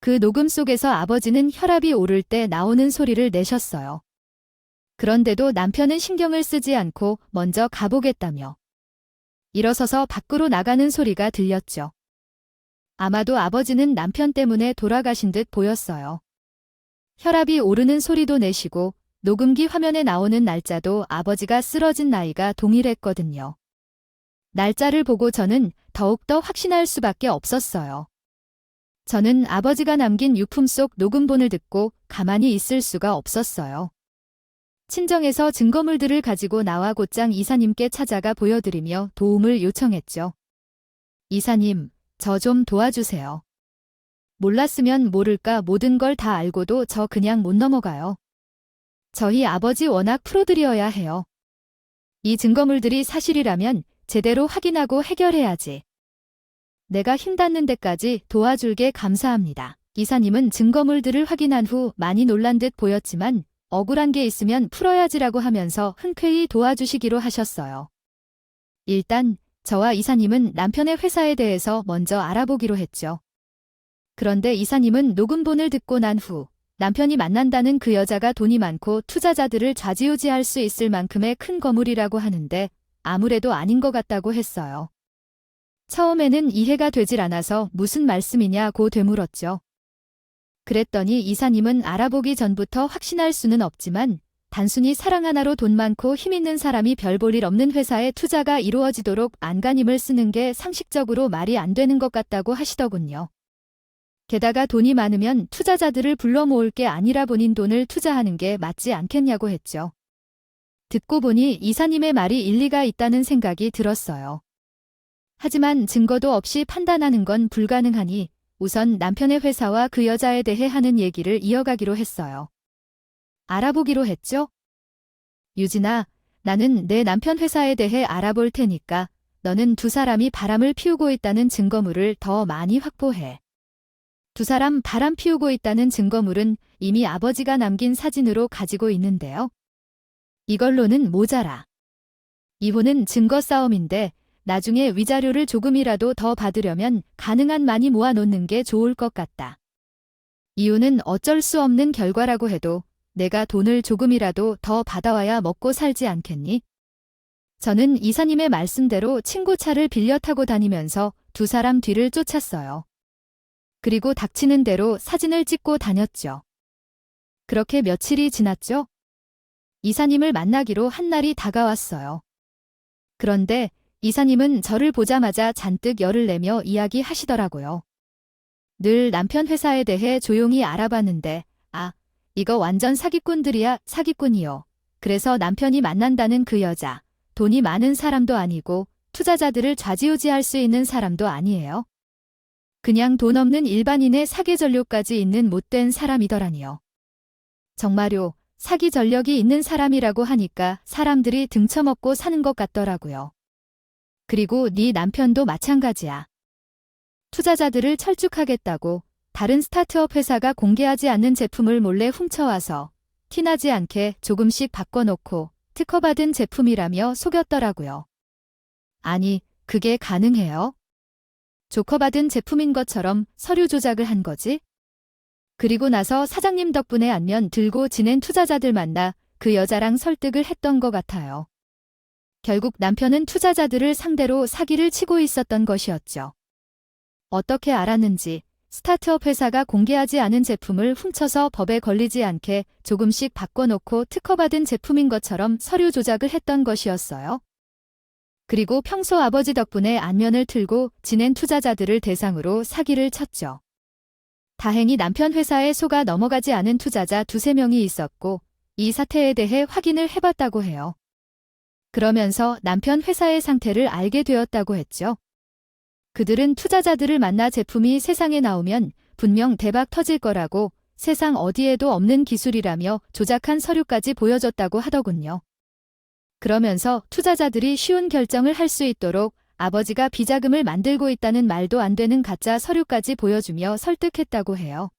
그 녹음 속에서 아버지는 혈압이 오를 때 나오는 소리를 내셨어요. 그런데도 남편은 신경을 쓰지 않고 먼저 가보겠다며 일어서서 밖으로 나가는 소리가 들렸죠. 아마도 아버지는 남편 때문에 돌아가신 듯 보였어요. 혈압이 오르는 소리도 내시고 녹음기 화면에 나오는 날짜도 아버지가 쓰러진 나이가 동일했거든요. 날짜를 보고 저는 더욱더 확신할 수밖에 없었어요. 저는 아버지가 남긴 유품 속 녹음본을 듣고 가만히 있을 수가 없었어요. 친정에서 증거물들을 가지고 나와 곧장 이사님께 찾아가 보여드리며 도움을 요청했죠. 이사님, 저 좀 도와주세요. 몰랐으면 모를까 모든 걸 다 알고도 저 그냥 못 넘어가요. 저희 아버지 워낙 프로들이어야 해요. 이 증거물들이 사실이라면 제대로 확인하고 해결해야지. 내가 힘 닿는 데까지 도와줄게 감사합니다. 이사님은 증거물들을 확인한 후 많이 놀란 듯 보였지만 억울한 게 있으면 풀어야지라고 하면서 흔쾌히 도와주시기로 하셨어요. 일단 저와 이사님은 남편의 회사에 대해서 먼저 알아보기로 했죠. 그런데 이사님은 녹음본을 듣고 난 후 남편이 만난다는 그 여자가 돈이 많고 투자자들을 좌지우지할 수 있을 만큼의 큰 거물이라고 하는데 아무래도 아닌 것 같다고 했어요. 처음에는 이해가 되질 않아서 무슨 말씀이냐고 되물었죠. 그랬더니 이사님은 알아보기 전부터 확신할 수는 없지만 단순히 사랑 하나로 돈 많고 힘 있는 사람이 별 볼 일 없는 회사에 투자가 이루어지도록 안간힘을 쓰는 게 상식적으로 말이 안 되는 것 같다고 하시더군요. 게다가 돈이 많으면 투자자들을 불러 모을 게 아니라 본인 돈을 투자하는 게 맞지 않겠냐고 했죠. 듣고 보니 이사님의 말이 일리가 있다는 생각이 들었어요. 하지만 증거도 없이 판단하는 건 불가능하니 우선 남편의 회사와 그 여자에 대해 하는 얘기를 이어가기로 했어요. 알아보기로 했죠? 유진아, 나는 내 남편 회사에 대해 알아볼 테니까 너는 두 사람이 바람을 피우고 있다는 증거물을 더 많이 확보해. 두 사람 바람 피우고 있다는 증거물은 이미 아버지가 남긴 사진으로 가지고 있는데요. 이걸로는 모자라. 이혼은 증거 싸움인데 나중에 위자료를 조금이라도 더 받으려면 가능한 많이 모아놓는 게 좋을 것 같다. 이혼은 어쩔 수 없는 결과라고 해도 내가 돈을 조금이라도 더 받아와야 먹고 살지 않겠니? 저는 이사님의 말씀대로 친구 차를 빌려 타고 다니면서 두 사람 뒤를 쫓았어요. 그리고 닥치는 대로 사진을 찍고 다녔죠. 그렇게 며칠이 지났죠? 이사님을 만나기로 한 날이 다가왔어요. 그런데 이사님은 저를 보자마자 잔뜩 열을 내며 이야기하시더라고요. 늘 남편 회사에 대해 조용히 알아봤는데 이거 완전 사기꾼들이야. 사기꾼이요. 그래서 남편이 만난다는 그 여자 돈이 많은 사람도 아니고 투자자들을 좌지우지할 수 있는 사람도 아니에요. 그냥 돈 없는 일반인의 사기 전력까지 있는 못된 사람이더라니요. 정말요. 사기 전력이 있는 사람이라고 하니까 사람들이 등쳐먹고 사는 것 같더라고요. 그리고 네 남편도 마찬가지야. 투자자들을 철쭉하겠다고 다른 스타트업 회사가 공개하지 않는 제품을 몰래 훔쳐와서 티나지 않게 조금씩 바꿔놓고 특허받은 제품이라며 속였더라고요. 아니, 그게 가능해요? 조커받은 제품인 것처럼 서류 조작을 한 거지? 그리고 나서 사장님 덕분에 안면 들고 지낸 투자자들 만나 그 여자랑 설득을 했던 것 같아요. 결국 남편은 투자자들을 상대로 사기를 치고 있었던 것이었죠. 어떻게 알았는지 스타트업 회사가 공개하지 않은 제품을 훔쳐서 법에 걸리지 않게 조금씩 바꿔놓고 특허받은 제품인 것처럼 서류 조작을 했던 것이었어요. 그리고 평소 아버지 덕분에 안면을 틀고 지낸 투자자들을 대상으로 사기를 쳤죠. 다행히 남편 회사에 속아 넘어가지 않은 투자자 두세 명이 있었고 이 사태에 대해 확인을 해봤다고 해요. 그러면서 남편 회사의 상태를 알게 되었다고 했죠. 그들은 투자자들을 만나 제품이 세상에 나오면 분명 대박 터질 거라고 세상 어디에도 없는 기술이라며 조작한 서류까지 보여줬다고 하더군요. 그러면서 투자자들이 쉬운 결정을 할 수 있도록 아버지가 비자금을 만들고 있다는 말도 안 되는 가짜 서류까지 보여주며 설득했다고 해요.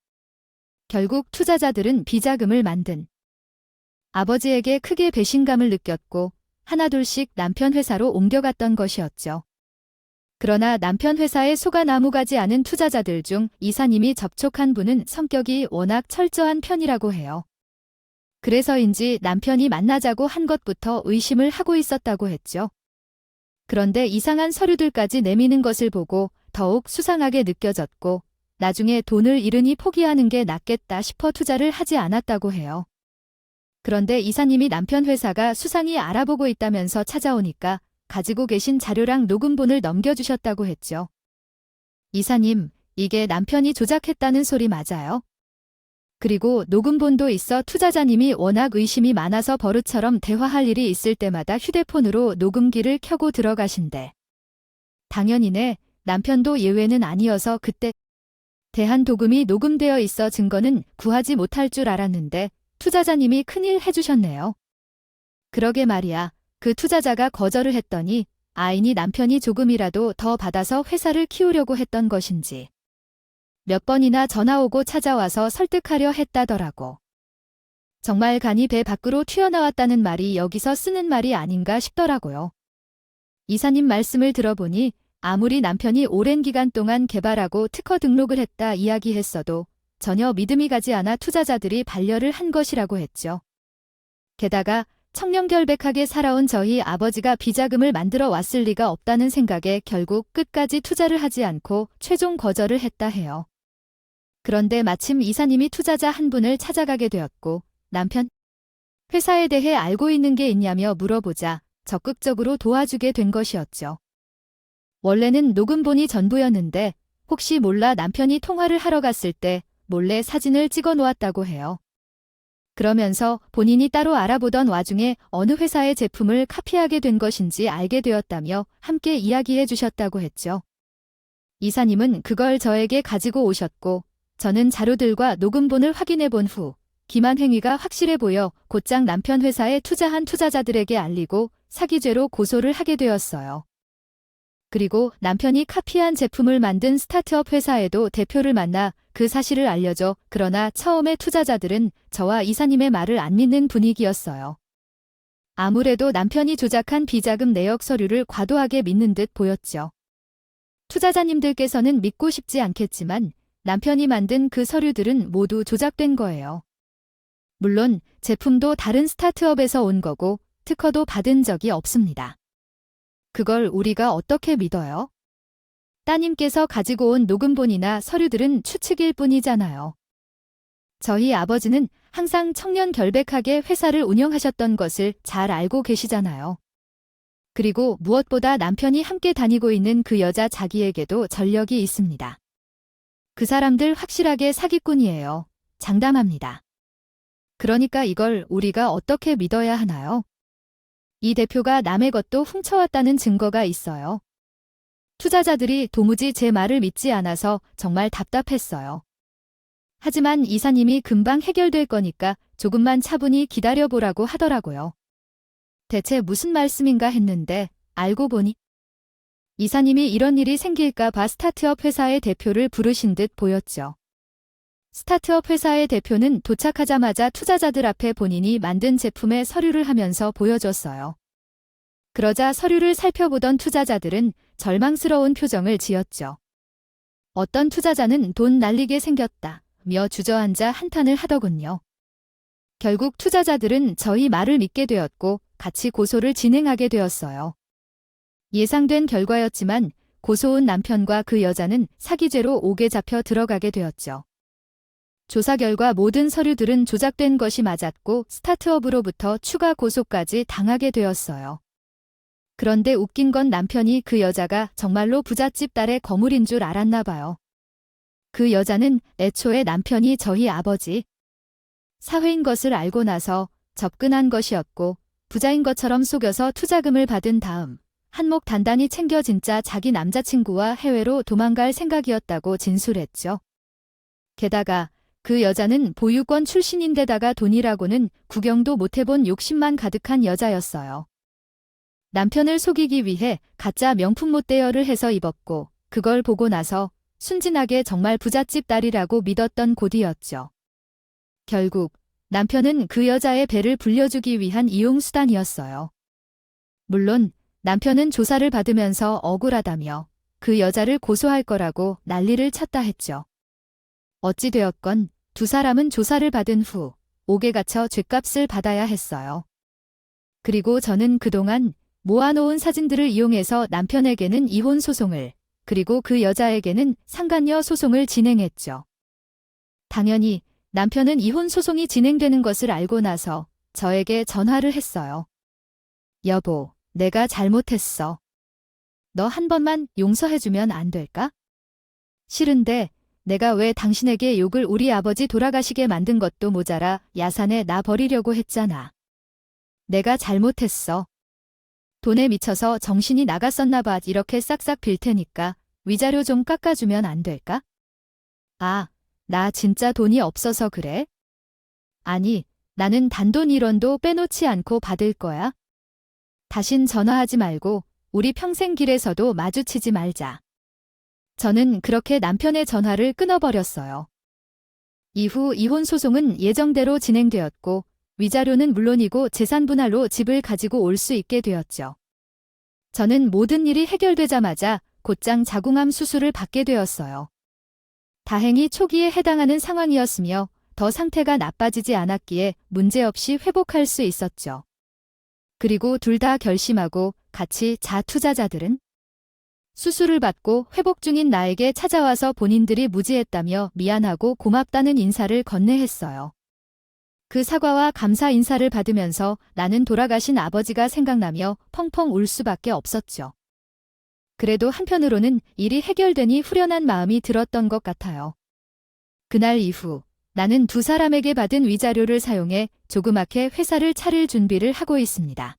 결국 투자자들은 비자금을 만든 아버지에게 크게 배신감을 느꼈고 하나둘씩 남편 회사로 옮겨갔던 것이었죠. 그러나 남편 회사에 속아 나무가지 않은 투자자들 중 이사님이 접촉한 분은 성격이 워낙 철저한 편이라고 해요. 그래서인지 남편이 만나자고 한 것부터 의심을 하고 있었다고 했죠. 그런데 이상한 서류들까지 내미는 것을 보고 더욱 수상하게 느껴졌고 나중에 돈을 잃으니 포기하는 게 낫겠다 싶어 투자를 하지 않았다고 해요. 그런데 이사님이 남편 회사가 수상히 알아보고 있다면서 찾아오니까 가지고 계신 자료랑 녹음본을 넘겨주셨다고 했죠. 이사님, 이게 남편이 조작했다는 소리 맞아요? 그리고 녹음본도 있어 투자자님이 워낙 의심이 많아서 버릇처럼 대화할 일이 있을 때마다 휴대폰으로 녹음기를 켜고 들어가신대. 당연히네, 남편도 예외는 아니어서 그때 대한 녹음이 녹음되어 있어 증거는 구하지 못할 줄 알았는데 투자자님이 큰일 해주셨네요. 그러게 말이야. 그 투자자가 거절을 했더니 아이니 남편이 조금이라도 더 받아서 회사를 키우려고 했던 것인지 몇 번이나 전화 오고 찾아와서 설득하려 했다더라고. 정말 간이 배 밖으로 튀어나왔다는 말이 여기서 쓰는 말이 아닌가 싶더라고요. 이사님 말씀을 들어보니 아무리 남편이 오랜 기간 동안 개발하고 특허 등록을 했다 이야기했어도 전혀 믿음이 가지 않아 투자자들이 반려를 한 것이라고 했죠. 게다가 청렴결백하게 살아온 저희 아버지가 비자금을 만들어 왔을 리가 없다는 생각에 결국 끝까지 투자를 하지 않고 최종 거절을 했다 해요. 그런데 마침 이사님이 투자자 한 분을 찾아가게 되었고 남편 회사에 대해 알고 있는 게 있냐며 물어보자 적극적으로 도와주게 된 것이었죠. 원래는 녹음본이 전부였는데 혹시 몰라 남편이 통화를 하러 갔을 때 몰래 사진을 찍어 놓았다고 해요. 그러면서 본인이 따로 알아보던 와중에 어느 회사의 제품을 카피하게 된 것인지 알게 되었다며 함께 이야기해 주셨다고 했죠. 이사님은 그걸 저에게 가지고 오셨고 저는 자료들과 녹음본을 확인해 본 후 기만 행위가 확실해 보여 곧장 남편 회사에 투자한 투자자들에게 알리고 사기죄로 고소를 하게 되었어요. 그리고 남편이 카피한 제품을 만든 스타트업 회사에도 대표를 만나 그 사실을 알려줘. 그러나 처음에 투자자들은 저와 이사님의 말을 안 믿는 분위기였어요. 아무래도 남편이 조작한 비자금 내역 서류를 과도하게 믿는 듯 보였죠. 투자자님들께서는 믿고 싶지 않겠지만 남편이 만든 그 서류들은 모두 조작된 거예요. 물론 제품도 다른 스타트업에서 온 거고 특허도 받은 적이 없습니다. 그걸 우리가 어떻게 믿어요? 따님께서 가지고 온 녹음본이나 서류들은 추측일 뿐이잖아요. 저희 아버지는 항상 청렴결백하게 회사를 운영하셨던 것을 잘 알고 계시잖아요. 그리고 무엇보다 남편이 함께 다니고 있는 그 여자 자기에게도 전력이 있습니다. 그 사람들 확실하게 사기꾼이에요. 장담합니다. 그러니까 이걸 우리가 어떻게 믿어야 하나요? 이 대표가 남의 것도 훔쳐왔다는 증거가 있어요. 투자자들이 도무지 제 말을 믿지 않아서 정말 답답했어요. 하지만 이사님이 금방 해결될 거니까 조금만 차분히 기다려보라고 하더라고요. 대체 무슨 말씀인가 했는데 알고 보니 이사님이 이런 일이 생길까 봐 스타트업 회사의 대표를 부르신 듯 보였죠. 스타트업 회사의 대표는 도착하자마자 투자자들 앞에 본인이 만든 제품의 서류를 하면서 보여줬어요. 그러자 서류를 살펴보던 투자자들은 절망스러운 표정을 지었죠. 어떤 투자자는 돈 날리게 생겼다며 주저앉아 한탄을 하더군요. 결국 투자자들은 저희 말을 믿게 되었고 같이 고소를 진행하게 되었어요. 예상된 결과였지만 고소온 남편과 그 여자는 사기죄로 옥에 잡혀 들어가게 되었죠. 조사 결과 모든 서류들은 조작된 것이 맞았고 스타트업으로부터 추가 고소까지 당하게 되었어요. 그런데 웃긴 건 남편이 그 여자가 정말로 부잣집 딸의 거물인 줄 알았나 봐요. 그 여자는 애초에 남편이 저희 아버지 사회인 것을 알고 나서 접근한 것이었고 부자인 것처럼 속여서 투자금을 받은 다음 한몫 단단히 챙겨 진짜 자기 남자친구와 해외로 도망갈 생각이었다고 진술했죠. 게다가 그 여자는 보유권 출신인데다가 돈이라고는 구경도 못해본 욕심만 가득한 여자였어요. 남편을 속이기 위해 가짜 명품 못대여를 해서 입었고 그걸 보고 나서 순진하게 정말 부잣집 딸이라고 믿었던 고디였죠. 결국 남편은 그 여자의 배를 불려주기 위한 이용수단이었어요. 물론 남편은 조사를 받으면서 억울하다며 그 여자를 고소할 거라고 난리를 쳤다 했죠. 어찌되었건 두 사람은 조사를 받은 후 옥에 갇혀 죗값을 받아야 했어요. 그리고 저는 그동안 모아놓은 사진들을 이용해서 남편에게는 이혼 소송을, 그리고 그 여자에게는 상간녀 소송을 진행했죠. 당연히 남편은 이혼 소송이 진행되는 것을 알고 나서 저에게 전화를 했어요. 여보, 내가 잘못했어. 너 한 번만 용서해주면 안 될까? 싫은데 내가 왜 당신에게 욕을 우리 아버지 돌아가시게 만든 것도 모자라 야산에 나 버리려고 했잖아. 내가 잘못했어. 돈에 미쳐서 정신이 나갔었나 봐. 이렇게 싹싹 빌 테니까 위자료 좀 깎아주면 안 될까? 아, 나 진짜 돈이 없어서 그래? 아니, 나는 단돈 1원도 빼놓지 않고 받을 거야. 다신 전화하지 말고 우리 평생 길에서도 마주치지 말자. 저는 그렇게 남편의 전화를 끊어버렸어요. 이후 이혼 소송은 예정대로 진행되었고 위자료는 물론이고 재산 분할로 집을 가지고 올 수 있게 되었죠. 저는 모든 일이 해결되자마자 곧장 자궁암 수술을 받게 되었어요. 다행히 초기에 해당하는 상황이었으며 더 상태가 나빠지지 않았기에 문제없이 회복할 수 있었죠. 그리고 둘 다 결심하고 같이 자투자자들은 수술을 받고 회복 중인 나에게 찾아와서 본인들이 무지했다며 미안하고 고맙다는 인사를 건네했어요. 그 사과와 감사 인사를 받으면서 나는 돌아가신 아버지가 생각나며 펑펑 울 수밖에 없었죠. 그래도 한편으로는 일이 해결되니 후련한 마음이 들었던 것 같아요. 그날 이후 나는 두 사람에게 받은 위자료를 사용해 조그맣게 회사를 차릴 준비를 하고 있습니다.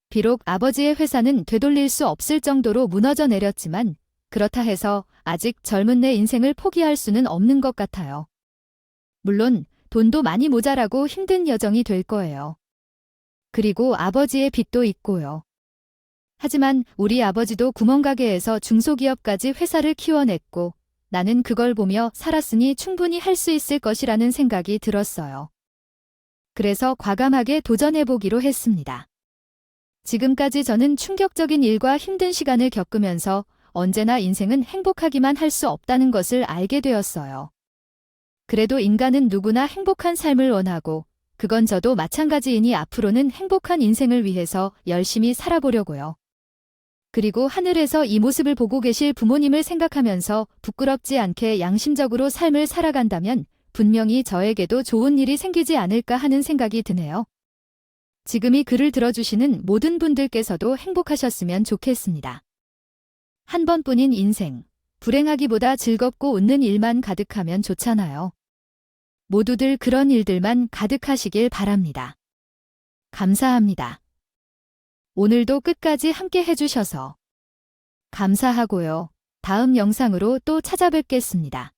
비록 아버지의 회사는 되돌릴 수 없을 정도로 무너져 내렸지만 그렇다 해서 아직 젊은 내 인생을 포기할 수는 없는 것 같아요. 물론 돈도 많이 모자라고 힘든 여정이 될 거예요. 그리고 아버지의 빚도 있고요. 하지만 우리 아버지도 구멍가게에서 중소기업까지 회사를 키워냈고 나는 그걸 보며 살았으니 충분히 할 수 있을 것이라는 생각이 들었어요. 그래서 과감하게 도전해보기로 했습니다. 지금까지 저는 충격적인 일과 힘든 시간을 겪으면서 언제나 인생은 행복하기만 할 수 없다는 것을 알게 되었어요. 그래도 인간은 누구나 행복한 삶을 원하고 그건 저도 마찬가지이니 앞으로는 행복한 인생을 위해서 열심히 살아보려고요. 그리고 하늘에서 이 모습을 보고 계실 부모님을 생각하면서 부끄럽지 않게 양심적으로 삶을 살아간다면 분명히 저에게도 좋은 일이 생기지 않을까 하는 생각이 드네요. 지금 이 글을 들어주시는 모든 분들께서도 행복하셨으면 좋겠습니다. 한 번뿐인 인생, 불행하기보다 즐겁고 웃는 일만 가득하면 좋잖아요. 모두들 그런 일들만 가득하시길 바랍니다. 감사합니다. 오늘도 끝까지 함께 해주셔서 감사하고요. 다음 영상으로 또 찾아뵙겠습니다.